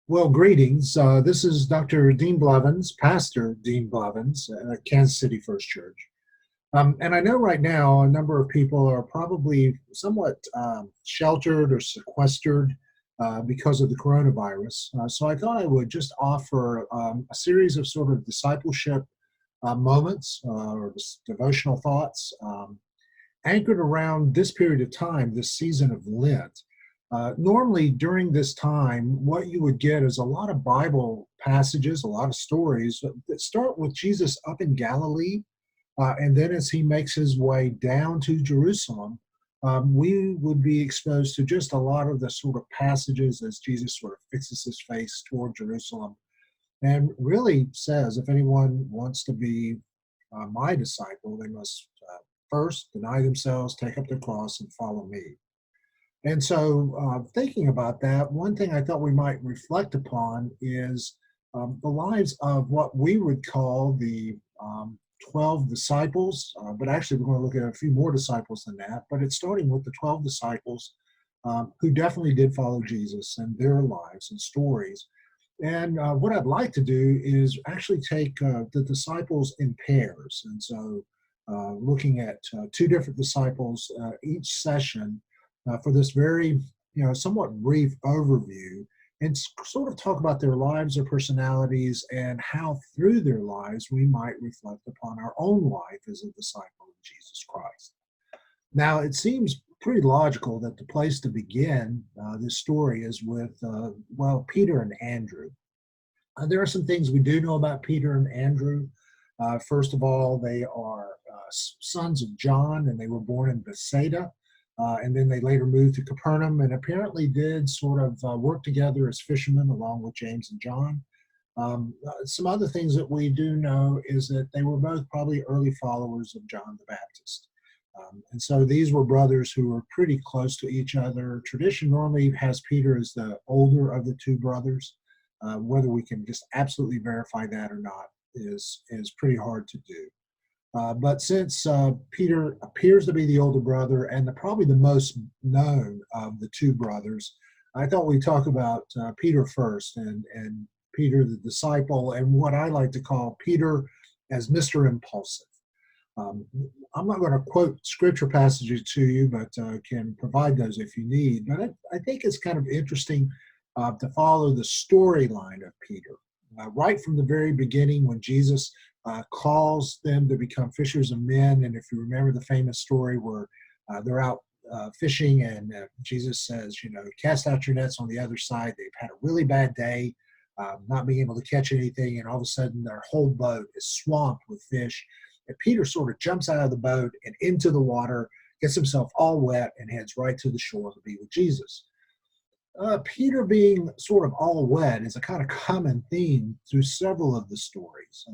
Well, greetings. This is Dr. Dean Blevins, Pastor Dean Blevins at Kansas City First Church. And I know right now a number of people are probably somewhat sheltered or sequestered because of the coronavirus. So I thought I would just offer a series of sort of discipleship moments or devotional thoughts anchored around this period of time, this season of Lent. Normally, during this time, what you would get is a lot of Bible passages, a lot of stories that start with Jesus up in Galilee. And then as he makes his way down to Jerusalem, we would be exposed to just a lot of the sort of passages as Jesus sort of fixes his face toward Jerusalem and really says, if anyone wants to be my disciple, they must first deny themselves, take up their cross, and follow me. And so, thinking about that, one thing I thought we might reflect upon is the lives of what we would call the 12 disciples, but actually, we're going to look at a few more disciples than that. But it's starting with the 12 disciples who definitely did follow Jesus and their lives and stories. And what I'd like to do is actually take the disciples in pairs. And so, looking at two different disciples each session for this very, somewhat brief overview, and sort of talk about their lives, their personalities, and how through their lives we might reflect upon our own life as a disciple of Jesus Christ. Now, it seems pretty logical that the place to begin this story is with, Peter and Andrew. There are some things we do know about Peter and Andrew. First of all, they are sons of John, and they were born in Bethsaida. And then they later moved to Capernaum and apparently did sort of work together as fishermen along with James and John. Some other things that we do know is that they were both probably early followers of John the Baptist. And so these were brothers who were pretty close to each other. Tradition normally has Peter as the older of the two brothers. Whether we can just absolutely verify that or not is pretty hard to do. But since Peter appears to be the older brother and probably the most known of the two brothers, I thought we'd talk about Peter first and Peter the disciple and what I like to call Peter as Mr. Impulsive. I'm not going to quote scripture passages to you, but can provide those if you need. But I think it's kind of interesting to follow the storyline of Peter. Right from the very beginning when Jesus calls them to become fishers of men. And if you remember the famous story where they're out fishing and Jesus says, cast out your nets on the other side. They've had a really bad day, not being able to catch anything. And all of a sudden their whole boat is swamped with fish. And Peter sort of jumps out of the boat and into the water, gets himself all wet and heads right to the shore to be with Jesus. Peter being sort of all wet is a kind of common theme through several of the stories.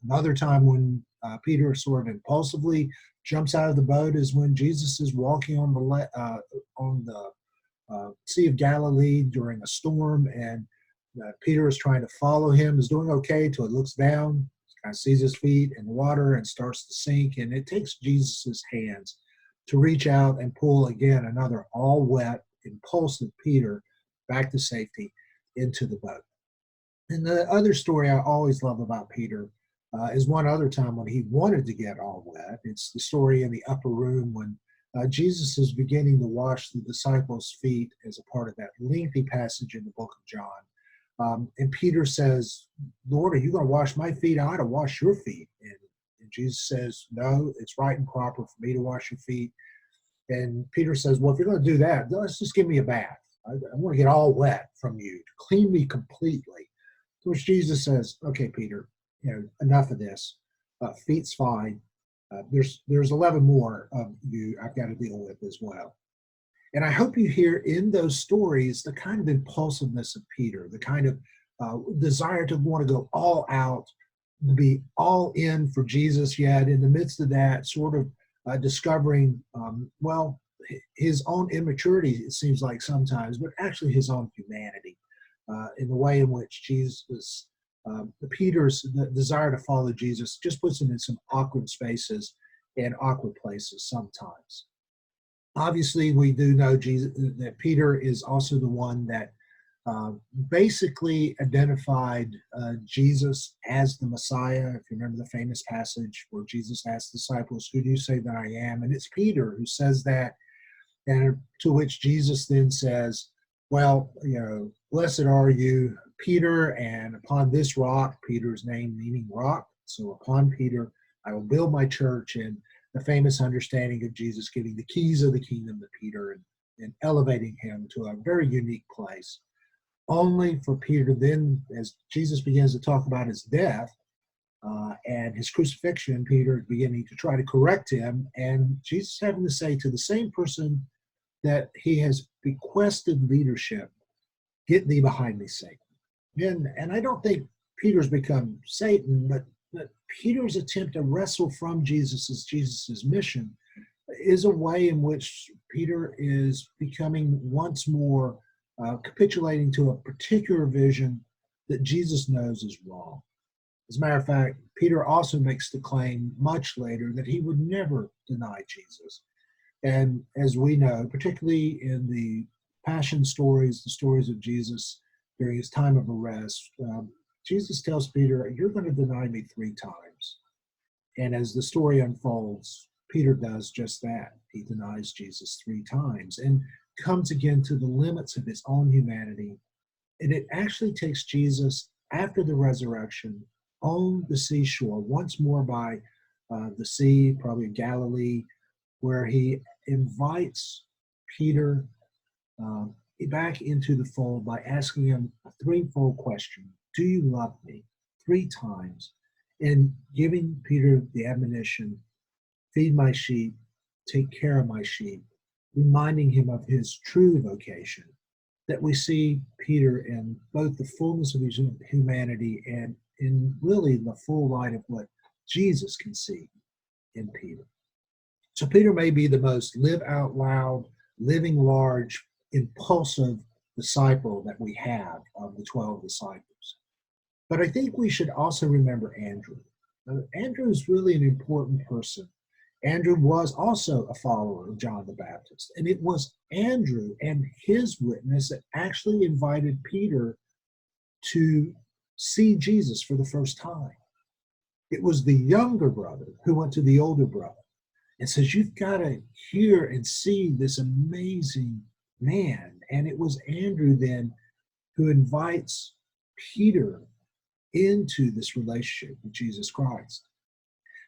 Another time when Peter sort of impulsively jumps out of the boat is when Jesus is walking on the Sea of Galilee during a storm, and Peter is trying to follow him, is doing okay till he looks down, kind of sees his feet in the water and starts to sink, and it takes Jesus's hands to reach out and pull again another all wet, impulsive Peter back to safety into the boat. And the other story I always love about Peter is one other time when he wanted to get all wet. It's the story in the upper room when Jesus is beginning to wash the disciples' feet as a part of that lengthy passage in the book of John. And Peter says, Lord, are you going to wash my feet? I ought to wash your feet. And Jesus says, no, it's right and proper for me to wash your feet. And Peter says, well, if you're going to do that, let's just give me a bath. I want to get all wet from you, to clean me completely. To which Jesus says, okay, Peter, enough of this. Feet's fine. There's 11 more of you I've got to deal with as well. And I hope you hear in those stories the kind of impulsiveness of Peter, the kind of desire to want to go all out, be all in for Jesus, yet in the midst of that sort of discovering, his own immaturity, it seems like sometimes, but actually his own humanity in the way in which Jesus, Peter's desire to follow Jesus just puts him in some awkward spaces and awkward places sometimes. Obviously, we do know that Peter is also the one that uh, basically identified Jesus as the Messiah. If you remember the famous passage where Jesus asked the disciples, "Who do you say that I am?" And it's Peter who says that, and to which Jesus then says, "Well, blessed are you, Peter, and upon this rock," Peter's name meaning rock, so upon Peter, "I will build my church," and the famous understanding of Jesus giving the keys of the kingdom to Peter and elevating him to a very unique place. Only for Peter then, as Jesus begins to talk about his death and his crucifixion, Peter beginning to try to correct him, and Jesus having to say to the same person that he has bequested leadership, "Get thee behind me, Satan." And I don't think Peter's become Satan, but Peter's attempt to wrestle from Jesus's mission is a way in which Peter is becoming once more capitulating to a particular vision that Jesus knows is wrong. As a matter of fact, Peter also makes the claim much later that he would never deny Jesus. And as we know, particularly in the passion stories, the stories of Jesus during his time of arrest, Jesus tells Peter, "You're going to deny me 3 times." And as the story unfolds, Peter does just that. He denies Jesus 3 times and comes again to the limits of his own humanity. And it actually takes Jesus after the resurrection on the seashore, once more by the sea, probably Galilee, where he invites Peter back into the fold by asking him a threefold question: "Do you love me?" 3 times, and giving Peter the admonition, "Feed my sheep, take care of my sheep," reminding him of his true vocation, that we see Peter in both the fullness of his humanity and in really the full light of what Jesus can see in Peter. So Peter may be the most live out loud, living large, impulsive disciple that we have of the 12 disciples. But I think we should also remember Andrew. Andrew is really an important person. Andrew was also a follower of John the Baptist, and it was Andrew and his witness that actually invited Peter to see Jesus for the first time. It was the younger brother who went to the older brother and says, "You've got to hear and see this amazing man." And it was Andrew then who invites Peter into this relationship with Jesus Christ.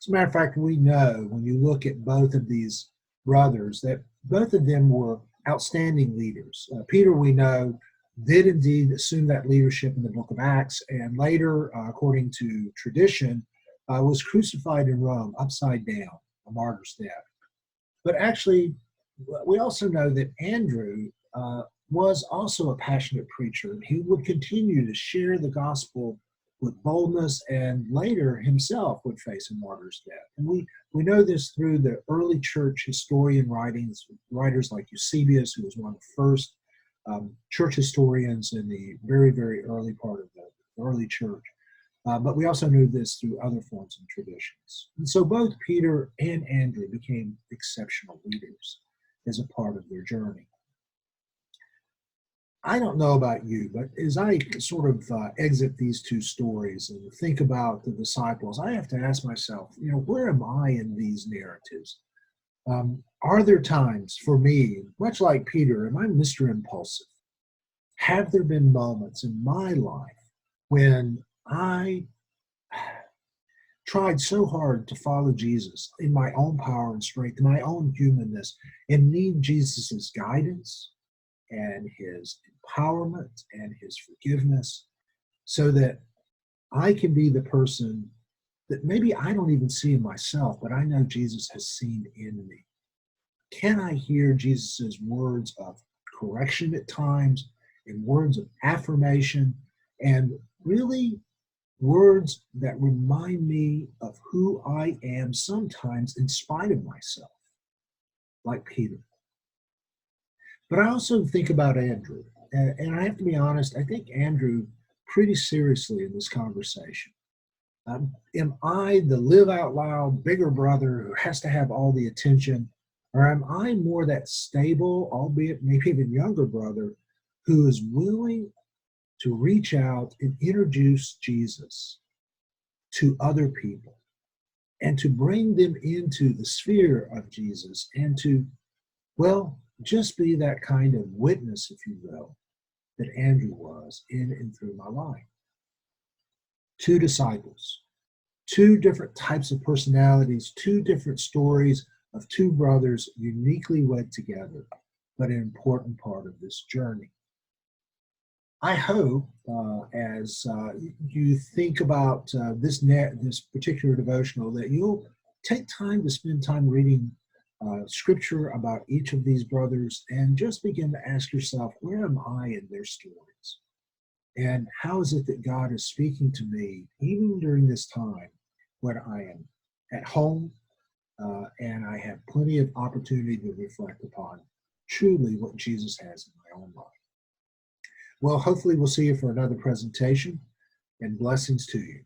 As a matter of fact, we know when you look at both of these brothers that both of them were outstanding leaders. Peter, we know, did indeed assume that leadership in the book of Acts, and later, according to tradition, was crucified in Rome upside down, a martyr's death. But actually, we also know that Andrew was also a passionate preacher. He would continue to share the gospel with boldness, and later himself would face a martyr's death. And we know this through the early church historian writers like Eusebius, who was one of the first church historians in the very, very early part of the early church. But we also knew this through other forms and traditions. And so both Peter and Andrew became exceptional leaders as a part of their journey. I don't know about you, but as I sort of exit these two stories and think about the disciples, I have to ask myself, where am I in these narratives? Are there times for me, much like Peter, am I Mr. Impulsive? Have there been moments in my life when I tried so hard to follow Jesus in my own power and strength, my own humanness, and need Jesus's guidance and his empowerment and his forgiveness so that I can be the person that maybe I don't even see in myself, but I know Jesus has seen in me? Can I hear Jesus's words of correction at times and words of affirmation and really words that remind me of who I am sometimes in spite of myself, like Peter? But I also think about Andrew, and I have to be honest, I think Andrew pretty seriously in this conversation. Am I the live out loud bigger brother who has to have all the attention, or am I more that stable, albeit maybe even younger brother, who is willing to reach out and introduce Jesus to other people and to bring them into the sphere of Jesus and to, well, just be that kind of witness, if you will, that Andrew was in and through my life. Two disciples, two different types of personalities, two different stories of two brothers uniquely wed together, but an important part of this journey. I hope as you think about this particular devotional that you'll take time to spend time reading scripture about each of these brothers and just begin to ask yourself, where am I in their stories? And how is it that God is speaking to me even during this time when I am at home and I have plenty of opportunity to reflect upon truly what Jesus has in my own life? Well, hopefully we'll see you for another presentation, and blessings to you.